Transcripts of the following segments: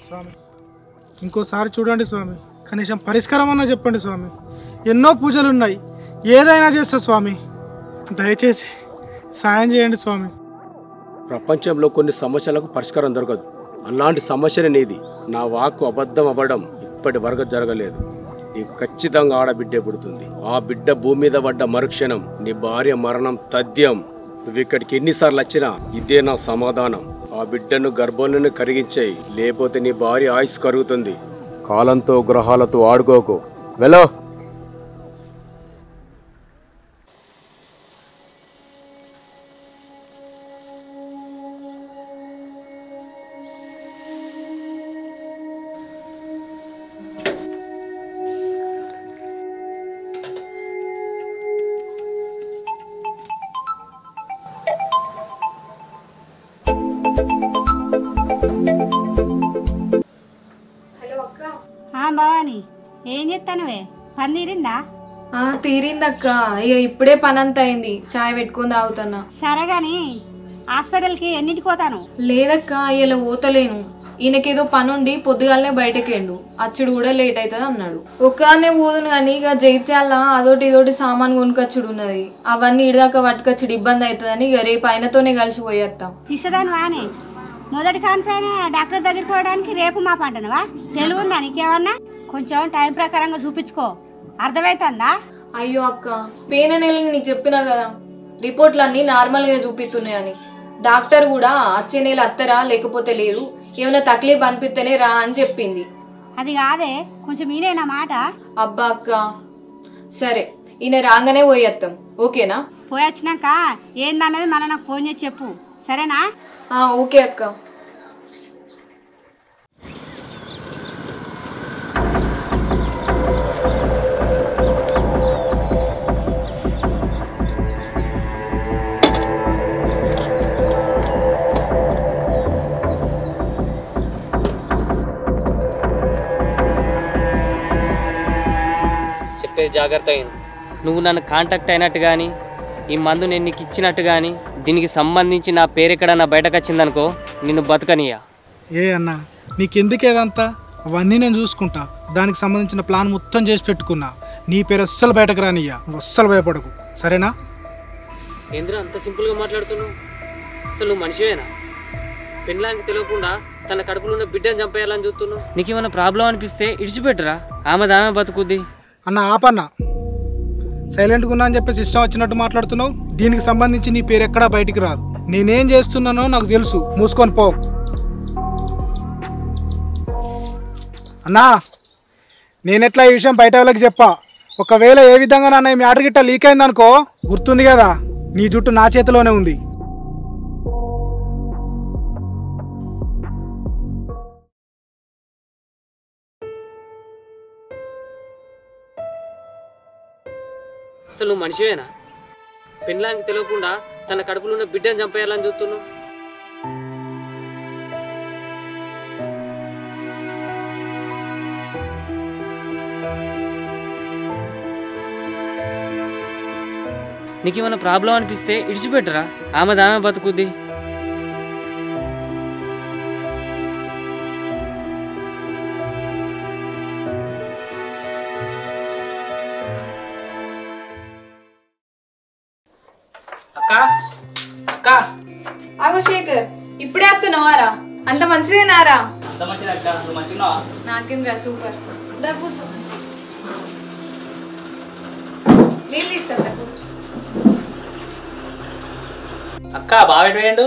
స్వామి ఇంకోసారి చూడండి స్వామి, కనీసం పరిష్కారం అన్నా చెప్పండి స్వామి. ఎన్నో పూజలు ఉన్నాయి, ఏదైనా చేస్తా స్వామి, దయచేసి సాయం చేయండి స్వామి. ప్రపంచంలో కొన్ని సమస్యలకు పరిష్కారం దొరకదు, అలాంటి సమస్యనే నీది. నా వాక్కు అబద్ధం అవ్వడం ఇప్పటి వరకు జరగలేదు. నీకు ఖచ్చితంగా ఆడబిడ్డే పుడుతుంది. ఆ బిడ్డ భూమి మీద పడ్డ మరుక్షణం నీ భార్య మరణం తథ్యం. నువ్వు ఇక్కడికి ఎన్నిసార్లు వచ్చినా ఇదే నా సమాధానం. ఆ బిడ్డను గర్భంలోనే కరిగించేయి, లేకపోతే నీ భార్య ఆయుష్ కరుగుతుంది. కాలంతో గ్రహాలతో ఆడుకోకు, వెలో. భవాని ఏం చెప్తానువే? పని తీరిందా? తీరిందక్క. ఇక ఇప్పుడే పని అంతా అయింది, చాయ్ పెట్టుకొని తాగుతున్నా. సరే గాని హాస్పిటల్కి ఎన్నింటికి పోతాను? లేదక్క, ఇలా పోతలేను. ఈయనకేదో పని ఉండి పొద్దుగాలనే బయటకెండు, అచ్చుడు కూడా లేట్ అవుతుంది అన్నాడు. ఒక్కనే పోదును కానీ ఇక జైత్యాల అదోటి ఇదోటి సామాన్ కొనుకొచ్చుడు ఉన్నది, అవన్నీ ఇడిదాకా పట్టుకొచ్చుడు ఇబ్బంది అవుతుందని ఇక రేపు ఆయనతోనే కలిసి పోయేస్తాం. ఇస్తదాని వాని మొదటి కానిపైన డాక్టర్ దగ్గరికి పోవడానికి రేపు మా పంటనవా? తెలుగుందా నీకేమన్నా? కొంచెం టైం ప్రకారంగా చూపించుకో, అర్థమవుతుందా? అయ్యో అక్క, పేన నెలని నీకు చెప్పినా కదా, రిపోర్ట్లు అన్నీ నార్మల్గా చూపిస్తున్నాయని. డాక్టర్ కూడా వచ్చే నెల అత్తరా లేకపోతే లేదు, ఏమైనా తక్లీఫ్ అనిపిస్తేనే రా అని చెప్పింది. అది కాదే, కొంచెం ఈయన మాట. అబ్బా అక్క, సరే ఈయన రాగానే పోయేస్తాం, ఓకేనా? పోయి వచ్చినాక ఏందన్నది మళ్ళీ నాకు ఫోన్ చేసి చెప్పు, సరేనా? ఓకే అక్క. చెప్పేది జాగ్రత్త అయిన. నువ్వు నన్ను కాంటాక్ట్ అయినట్టు కానీ ఈ మందు నేను నీకు ఇచ్చినట్టు కానీ దీనికి సంబంధించి నా పేరెక్కడన్నా బయటకు వచ్చిందనుకో నిన్ను బతకనియా. ఏ అన్నా నీకెందుకు ఏదంతా? అవన్నీ నేను చూసుకుంటా. దానికి సంబంధించిన ప్లాన్ మొత్తం చేసి పెట్టుకున్నా. నీ పేరు అస్సలు బయటకు రానియ్యా, అస్సలు భయపడకు, సరేనా? ఏంద్రా అంత సింపుల్గా మాట్లాడుతున్నావు? అసలు నువ్వు మనిషివేనా? పెళ్ళానికి తెలియకుండా తన కడుపులో ఉన్న బిడ్డను చంపేయాలని చూస్తున్నావు. నీకేమైనా ప్రాబ్లం అనిపిస్తే ఇడిచిపెట్టరా, ఆమె బతుకుద్ది. అన్న ఆపన్నా, సైలెంట్గా ఉన్నా అని చెప్పేసి ఇష్టం వచ్చినట్టు మాట్లాడుతున్నావు. దీనికి సంబంధించి నీ పేరు ఎక్కడా బయటికి రాదు. నేనేం చేస్తున్నానో నాకు తెలుసు, మూసుకొని పో. అన్నా నేనెట్లా ఈ విషయం బయట వాళ్ళకి చెప్పా, ఒకవేళ ఏ విధంగా నాన్న ఈ మ్యాటర్ గిట్ట లీక్ అయిందనుకో, గుర్తుంది కదా నీ జుట్టు నా చేతిలోనే ఉంది. అసలు నువ్వు మనిషివేనా? పెళ్ళానికి తెలియకుండా తన కడుపులో ఉన్న బిడ్డను చంపేయాలని చూస్తున్నావు. నీకేమైనా ప్రాబ్లం అనిపిస్తే ఇడిచిపెట్టరా, ఆమె బతుకుద్ది. అగో శేఖర్, ఇప్పుడే వస్తున్నావారా? అంత మంచిదేనారా? నాకేంద్రా సూపర్. కూర్చో, నీళ్ళు తీసుకెళ్తా. అక్క బావేండు?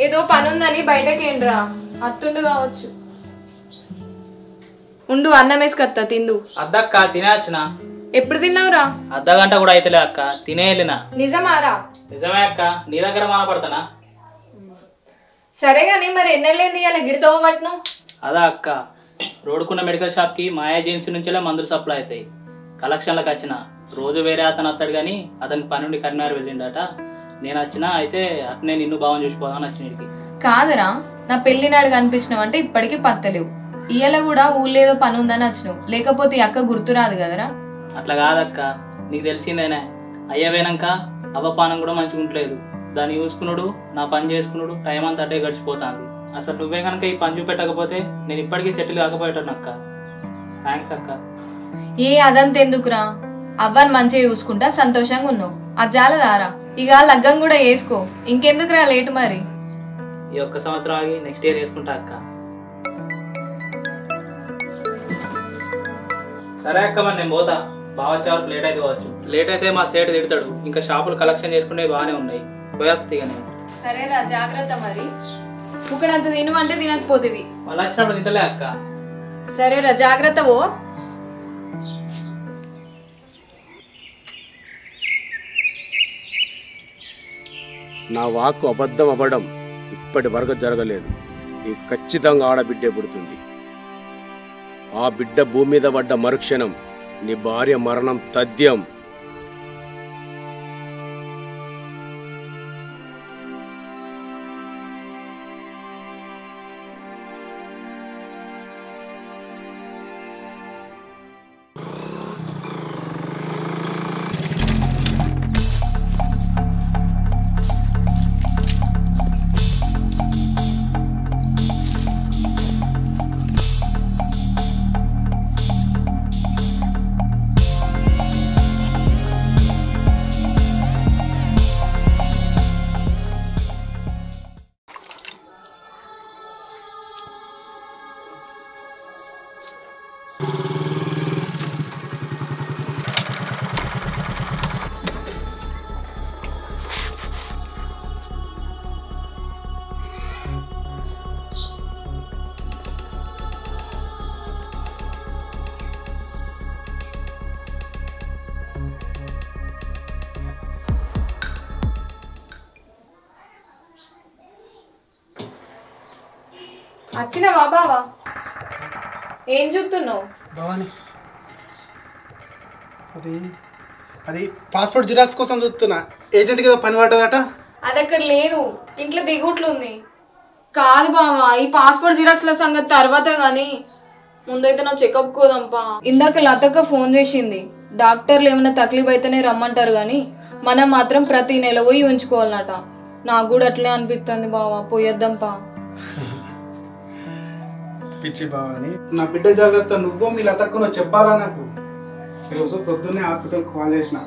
ఏదో పని ఉందని బయటకేండ్రా, అత్తుండు కావచ్చు. ఉండు, అన్నం వేసుకత్తా, తిందు. అద్దక్క తినేచ్చునా? ఎప్పుడు తిన్నావురా? అర్ధగంట కూడా అయితలే అక్క, తినే వెళ్ళినా. నిజమారా? నిజమే అక్క, నీ దగ్గర మానపడతానా? సరే గానీ మరి ఎన్నెళ్ళేంది అలా గిడితవ పట్నం? అదా అక్క, రోడ్డుకున్న మెడికల్ షాప్ కి మా ఏజెన్సీ నుంచేలా మందులు సప్లై అవుతాయి. కలెక్షన్లకు వచ్చిన రోజు వేరే అతను వస్తాడు కానీ అతనికి పని నుండి కరీంనగర్ వెళ్ళిండట. నేను వచ్చినా అయితే అట్నే నిన్ను భావం చూసిపోదామని వచ్చినడికి. కాదురా, నా పెళ్లి నాడు కనిపించినావు అంటే ఇప్పటికీ పత్తలేవు. ఇయ్యాల కూడా ఊళ్ళేదో పని ఉందని వచ్చినావు, లేకపోతే ఈ అక్క గుర్తురాదు కదరా. అట్లా కాదక్క, నీకు తెలిసిందేనే, అయ్యవేనాక అవ్వపానం కూడా మంచిగా ఉండలేదు. దాన్ని చూసుకున్నాడు, నా పని చేసుకున్నాడు, టైం అంతా అట్టే గడిచిపోతుంది. అసలు నువ్వే కనుక ఈ పని చూపెట్టకపోతే నేను ఇప్పటికీ సెటిల్ కాకపోయేటాను అక్క. థ్యాంక్స్ అక్క. ఏ అదంతా ఎందుకురా, అవ్వని మంచిగా చూసుకుంటా సంతోషంగా ఉన్నావు, అది చాలదారా? ఇక లగ్గం కూడా వేసుకో, ఇంకెందుకురా లేటు మరి. ఈ ఒక్క సంవత్సరం ఆగి నెక్స్ట్ ఇయర్ వేసుకుంటా అక్క. సరే అక్క, మరి నేను పోతా. బావచ్చే వరకు లేట్ అయితే కావచ్చు. లేట్ అయితే మా సేటు తిడతాడు. ఇంకా షాపులు కలెక్షన్ చేసుకునే బాగానే ఉన్నాయి. పోయాక సరేరా, జాగ్రత్త మరి. ఇక్కడంత తినవంటే తినకపోతేవి, మళ్ళీ వచ్చినప్పుడు తింటలే అక్క. సరేరా, జాగ్రత్త ఓ. నా వాక్కు అబద్ధం అవ్వడం ఇప్పటి వరకు జరగలేదు. నీకు ఖచ్చితంగా ఆడబిడ్డే పుడుతుంది. ఆ బిడ్డ భూమి మీద పడ్డ మరుక్షణం నీ భార్య మరణం తథ్యం. వచ్చినావా బావా? ఏం చూస్తున్నావు? భవాని, అది పాస్పోర్ట్ జిరాక్స్ కోసం చూస్తున్నా. ఏజెంట్కి ఏదో పని పడ్డదట. అది అక్కడ లేదు, ఇంట్లో దిగుట్లుంది. కాదు బావా, ఈ పాస్పోర్ట్ జిరాక్స్ల సంగతి తర్వాత గాని ముందైతే నా చెకప్ కోదంపా. ఇందాక లతక్క ఫోన్ చేసింది, డాక్టర్లు ఏమైనా తక్లీఫ్ అయితేనే రమ్మంటారు కానీ మనం మాత్రం ప్రతి నెల పోయి ఉంచుకోవాలన్నట. నాకు కూడా అట్లే అనిపిస్తుంది బావా, పోయేద్దాంపా. పిచ్చి భవాని, నా బిడ్డ జాగ్రత్త నువ్వు మీ లతక్కు నువ్వు చెప్పాలా నాకు. ఈరోజు పొద్దున్నే హాస్పిటల్కి కాల్ చేసిన.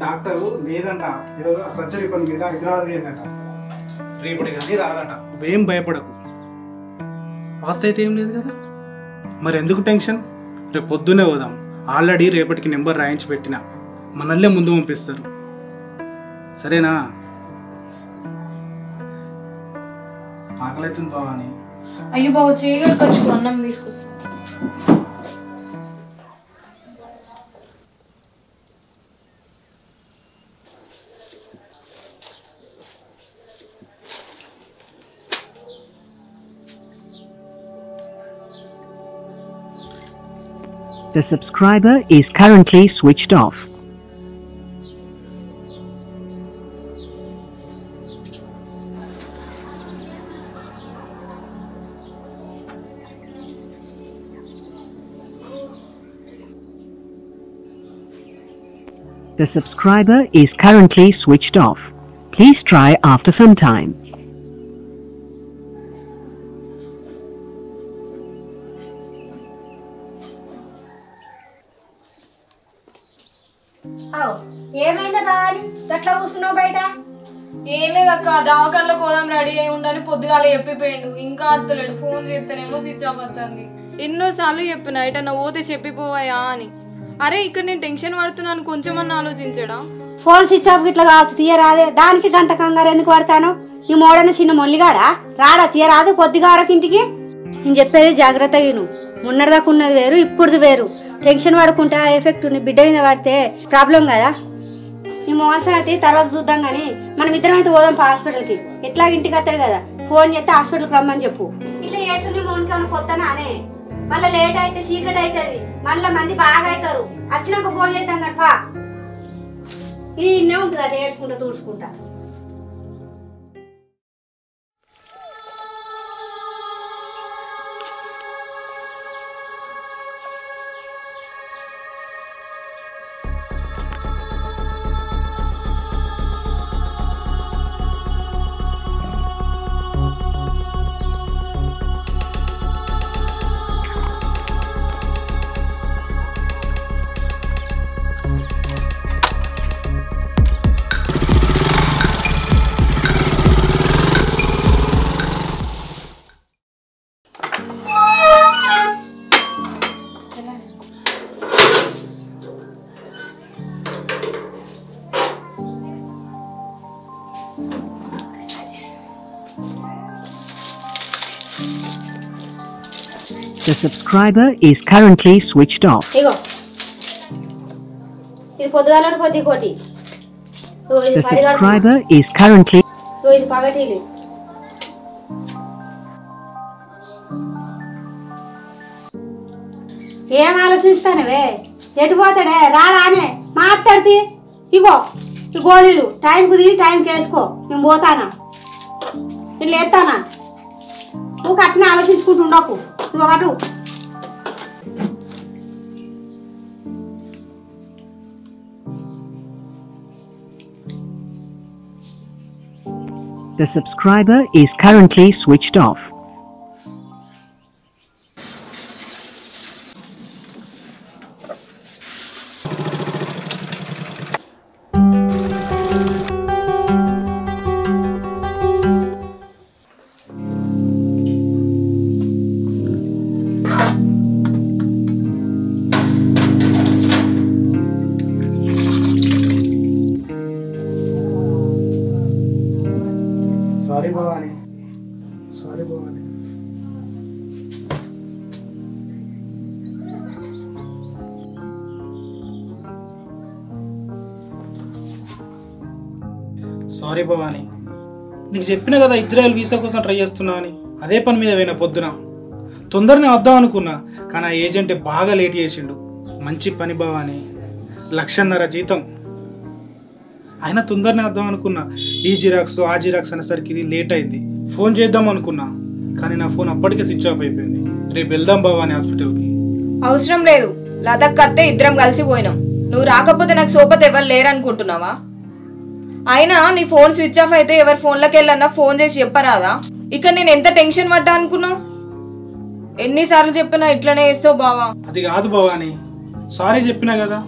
డాక్టరు లేదంట, ఈరోజు సర్జరీ పని మీద హైదరాబాద్ ఏంటంట. రేపటి కానీ రాదట. నువ్వేం భయపడకు. ఆస్తి అయితే ఏం లేదు కదా, మరి ఎందుకు టెన్షన్? రేపు పొద్దున్నే పోదాం. ఆల్రెడీ రేపటికి నెంబర్ రాయించి పెట్టిన, మనల్లే ముందు పంపిస్తారు. సరేనా? ఆకలితుంది భవాని. అయ్యో బావ, చేయగలుగుతావు, అన్నం తీసుకొస్తా. The subscriber is currently switched off. The subscriber is currently switched off. Please try after some time. ఏమైందా భవాని, ఎట్లా కూర్చున్నావు బయట? ఏం లేదక్క, దవాఖానలో పోదాం రెడీ అయి ఉండాలి పొద్దుగాల చెప్పిపోయిండు. ఇంకా అత్తలేడు, ఫోన్ చేస్తేనేమో స్విచ్ ఆఫ్ వస్తుంది. ఎన్నోసార్లు చెప్పిన ఎటన్నా పోతే చెప్పిపోవాయా అని. అరే ఇక్కడ నేను టెన్షన్ పడుతున్నాను, కొంచెమన్నా ఆలోచించడా? ఫోన్ స్విచ్ ఆఫ్ ఇట్లా కావచ్చు, తీయరాదే. దానికి గంట కంగారు ఎందుకు పడతాను? ఈ మోడన చిన్న మొల్లిగాడా రాడా? తీయరాదు కొద్దిగా వరకు ఇంటికి. నేను చెప్పేది జాగ్రత్తగా విను. మొన్నటిదాకా ఉన్నది వేరు, ఇప్పుడుది వేరు. టెన్షన్ పడుకుంటే ఆ ఎఫెక్ట్ నీ బిడ్డ మీద పడితే ప్రాబ్లం కదా. నీ మోసం అయితే తర్వాత చూద్దాం కానీ మనం ఇద్దరం అయితే పోదాం హాస్పిటల్కి. ఎట్లా ఇంటికి వస్తాడు కదా, ఫోన్ చేస్తే హాస్పిటల్కి రమ్మని చెప్పు. ఇట్లా చేస్తుంది మోనికి ఏమైనా కొత్తనా అనే? మళ్ళీ లేట్ అయితే చీకటి అవుతుంది, మళ్ళీ మంది బాగా అవుతారు. వచ్చినాక ఫోన్ చేద్దాం కానీ పా. ఇది ఇన్నే ఉంటుంది అట్లా ఏడ్చుకుంటా తూడ్చుకుంటా. The subscriber is currently switched off. ఇగో ఇది పొద్దుగాల కొద్ది కోటి ఇది The పడిగాడు subscriber is currently ఇది పగటిలు ఏం ఆలోచిస్తానవే ఎటు పోతాడే రాడానే మాట్లాడితే ఇగో ఈ గోళీలు టైంకు తిని టైంకి వేసుకో నేను పోతానా నేను లేస్తానా నువ్వు కట్టిన ఆలోచించుకుంటూ ఉండకు ఇగో అటు The subscriber is currently switched off. Sorry Bhavani, sorry Bhavani. Sorry Bhavani, నీకు చెప్పిన కదా ఇజ్రాయెల్ వీసా కోసం ట్రై చేస్తున్నా అని. అదే పని మీద పోయినా పొద్దున తొందరనే వద్దాం అనుకున్నా, కానీ ఆ ఏజెంట్ బాగా లేట్ చేసిండు. మంచి పని భవాని, 1,50,000 జీతం. అయినా తొందరనే వద్దాం అనుకున్నా. ఈ జిరాక్స్ ఆ జిరాక్స్ అనేసరికి లేట్ అయింది. ఫోన్ చేద్దాం అనుకున్నా, కానీ నా ఫోన్ అప్పటికే స్విచ్ ఆఫ్ అయిపోయింది. రేపు వెళ్దాం భవాని హాస్పిటల్కి. అవసరం లేదు, లదక్ అత్తే ఇద్దరం కలిసి పోయినాం. నువ్వు రాకపోతే నాకు సోపతి ఎవరు లేరనుకుంటున్నావా? అయినా నీ ఫోన్ స్విచ్ ఆఫ్ అయితే ఎవరి ఫోన్లోకి వెళ్ళన్నా ఫోన్ చేసి చెప్పరాదా? ఇక నేను ఎంత టెన్షన్ పడ్డా అనుకున్నావు? ఎన్నిసార్లు చెప్పినా ఇట్లనే చేస్తావు బావా. అది కాదు భవాని, సారీ చెప్పినా కదా.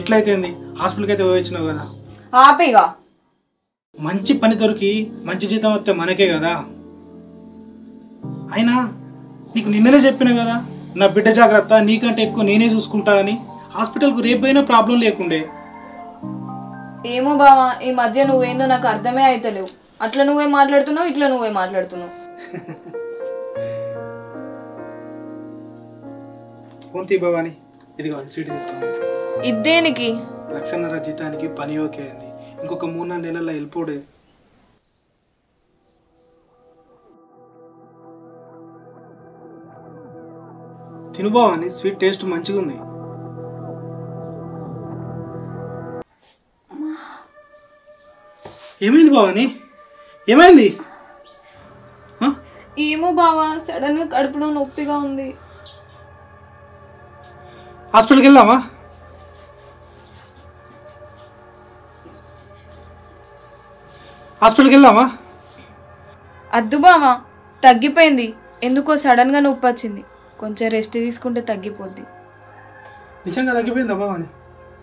ఎట్లయితేంది, హాస్పిటల్కి అయితే పోయించినావు కదా. ఆపేగా. మంచి పని దొరికి మంచి జీతం వస్తే మనకే కదా. అయినా నీకు నిన్ననే చెప్పినా కదా, నా బిడ్డ జాగ్రత్త, నీకంటే ఎక్కువ నేనే చూసుకుంటా అని. హాస్పిటల్కు రేపైనా ప్రాబ్లం లేకుండే. ఏమో బావా, ఈ మధ్య నువ్వేందో నాకు అర్థమే అయితలేవు. అట్లా నువ్వే మాట్లాడుతున్నావు, ఇట్లా నువ్వే మాట్లాడుతున్నావు. పోంతి భవాని, ఇదిగో స్వీట్ తీసుకోండి. ఇదేనికి 1,50,000 జీతానికి పని ఓకే అయింది. ఇంకొక 3-4 నెలల్లో వెళ్ళిపోడే. తిను భవాని, స్వీట్ టేస్ట్ మంచిగా ఉంది. ఏమైంది భవాని, ఏమైంది? ఏమో బావా, సడన్ గా కడుపులో నొప్పిగా ఉంది. హాస్పిటల్కి వెళ్దామా? హాస్పిటల్కి వెళ్దామా? అద్దు బావా, తగ్గిపోయింది. ఎందుకో సడన్ గా నొప్పి వచ్చింది. కొంచెం రెస్ట్ తీసుకుంటే తగ్గిపోద్ది. నిజంగా తగ్గిపోయిందా భవాని?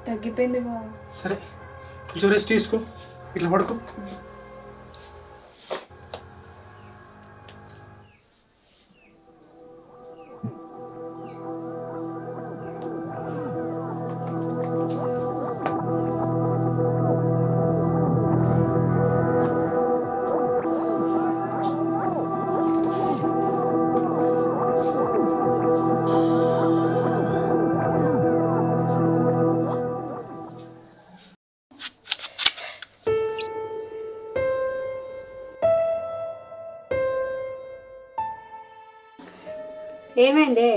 తగ్గిపోయింది బావా. సరే, కొంచెం రెస్ట్ తీసుకో, ఇట్లా పడుకో. ఏమైంది?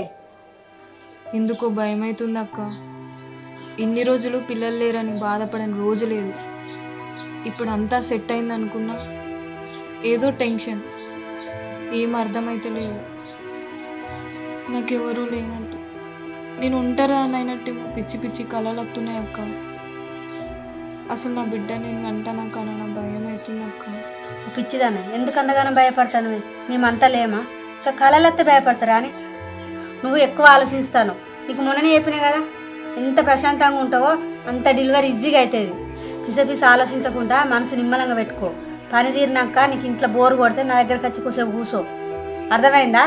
ఎందుకో భయం అవుతుంది అక్క. ఇన్ని రోజులు పిల్లలు లేరని బాధపడని రోజు లేదు. ఇప్పుడు అంతా సెట్ అయింది అనుకున్నా, ఏదో టెన్షన్, ఏం అర్థమైతే లేదు. నాకెవరూ లేనట్టు, నేను ఉంటారా అని అయినట్టు పిచ్చి పిచ్చి కళలు వస్తున్నాయి అక్క. అసలు నా బిడ్డ నేను అంటానా కానీ నా భయం అవుతుంది అక్క. పిచ్చిదాన్ని ఎందుకు అంతగానో భయపడతాను? మేమంతా లేమా? ఇక కళలెత్తే భయపడతారా అని నువ్వు ఎక్కువ ఆలోచిస్తాను. నీకు మొన్ననే చెప్పినా కదా, ఎంత ప్రశాంతంగా ఉంటావో అంత డెలివరీ ఈజీగా అవుతుంది. పిసపిస ఆలోచించకుండా మనసు నిమ్మలంగా పెట్టుకో. పని తీరినాక నీకు ఇంట్లో బోరు కొడితే నా దగ్గరకు వచ్చి కూర్చో కూర్చో. అర్థమైందా?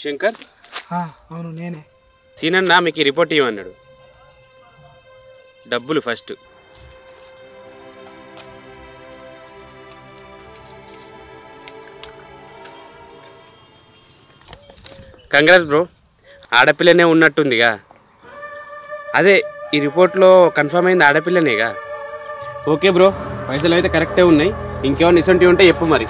శంకర్ అవును నేనే. సీనన్న మీకు రిపోర్ట్ ఇవ్వన్నాడు. డబ్బులు ఫస్ట్. కంగ్రాట్స్ బ్రో, ఆడపిల్లనే ఉన్నట్టుందిగా. అదే ఈ రిపోర్ట్లో కన్ఫర్మ్ అయింది ఆడపిల్లనేగా. ఓకే బ్రో, పైసలు అయితే కరెక్టే ఉన్నాయి. ఇంకేమైనా ఇసొంటివి ఉంటే చెప్పు మరి.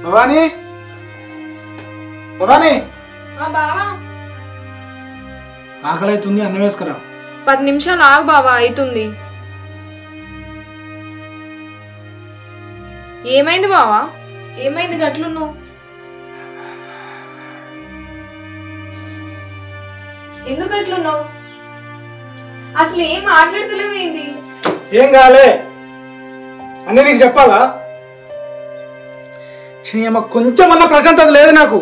భవానీ, భవానీ, ఆకలి అవుతుంది, అన్నం వేసుకురా. 10 నిమిషాలు ఆగు బావా, అవుతుంది. ఏమైంది బావా? ఏమైంది గట్లున్నావు? ఎందుకు అట్లున్నావు? అసలు ఏం మాట్లాడతలేవేంది? ఏం కాలే అన్నీ నీకు చెప్పాలా? కొంచెం అన్న ప్రశాంతత లేదు నాకు.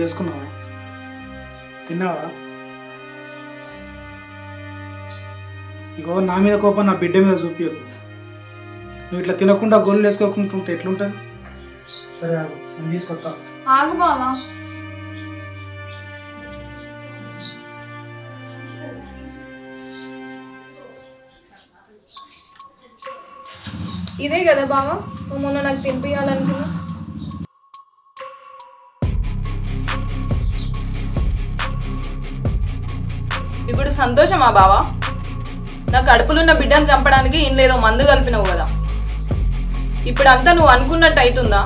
వేసుకున్నావా? తిన్నావా? ఇగో నా మీద కోపం నా బిడ్డ మీద చూపించదు. నువ్వు ఇట్లా తినకుండా గోళ్ళు వేసుకోకుంటుంటే ఎట్లుంటుంది? సరే ఆగు, నేను తీసుకొస్తా. ఆగు బావా. ఇదే కదా బావా మొన్న నాకు తినిపించాలనుకున్నా? ఇప్పుడు సంతోషమా బావా? నా కడుపులున్న బిడ్డను చంపడానికి ఇన్లేదో మందు కలిపినావు కదా, ఇప్పుడు అంతా నువ్వు అనుకున్నట్టు అవుతుందా?